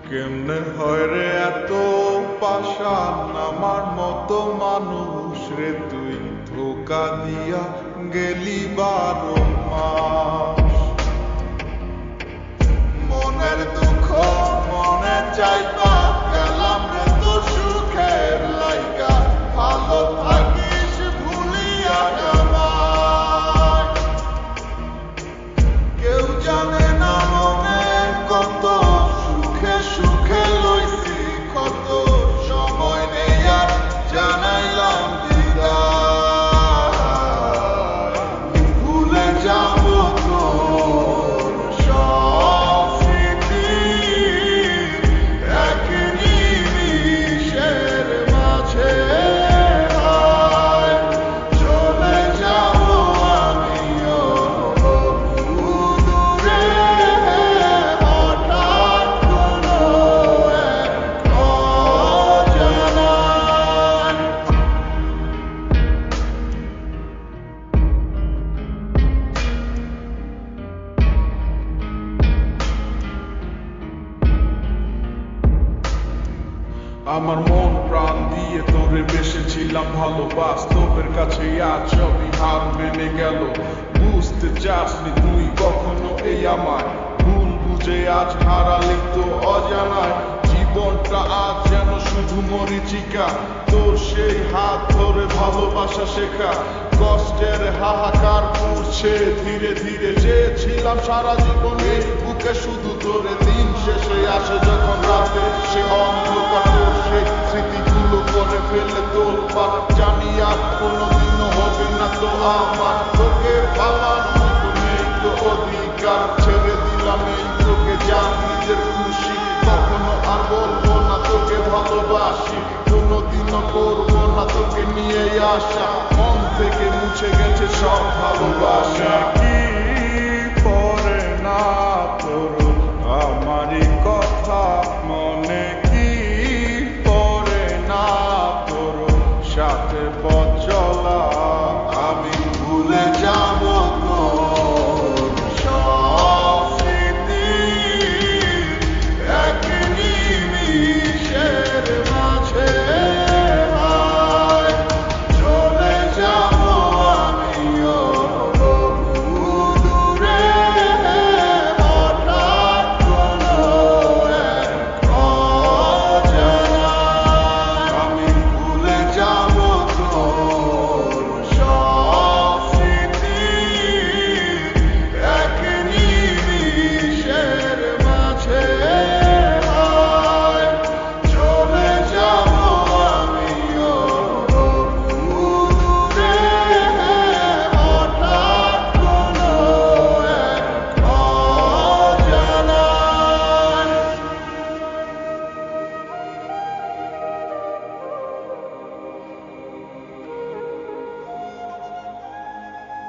কেমনে হয় রে এত পাষাণ আমার মতো মানুষ রে তুই ধোকা দিয়া গেলি 12 মাস। মনের দুঃখ মনে চাইবা গেলাম রে তোর সুখের লাইগা, ভালো থাকিস ভুলিয়া আমায়। কেউ জানে না মনে কত সুখে সুখে লইছি কত, সময় নেই আর জানাইলাম বিদায়। ভুলে যাব তোর সব স্মৃতি এক নিমিষের মাঝে হায়। চলে যাব আমিও দূরে হঠাৎ কোনো এক অজানায়। আমার মন প্রাণ দিয়ে তোরে বেসেছিলাম ভালো, বাস্তবের কাছে আজ সবই হার মেনে গেল। বুঝতে চাসনি তুই কখনো এই আমায়, ভুল বুঝে আজ হারালি তো অজানায়। জীবনটা আজ যেন শুধু মরীচিকা, তোর সেই হাত ধরে ভালোবাসা শেখা। কষ্টের হাহাকার পড়ছে ধীরে ধীরে, চেয়েছিলাম সারা জীবন এই বুকে শুধু তোরে। দিন শেষে আসে যখন রাতে সে অন্ধকার, তোর সেই স্মৃতিগুলো করে ফেলে তোর পার। জানি আর কোনোদিনও হবে না তো আমার তোকে ভাবার মতো নেই তো অধিকার। ছেড়ে দিলাম এই তোকে জান নিজের খুশি, কখনো আর বলবো না তোকে ভালোবাসি। কোনোদিনও করবো না তোকে নিয়ে আসা, মন থেকে মুছে গেছে সব ভালোবাসা।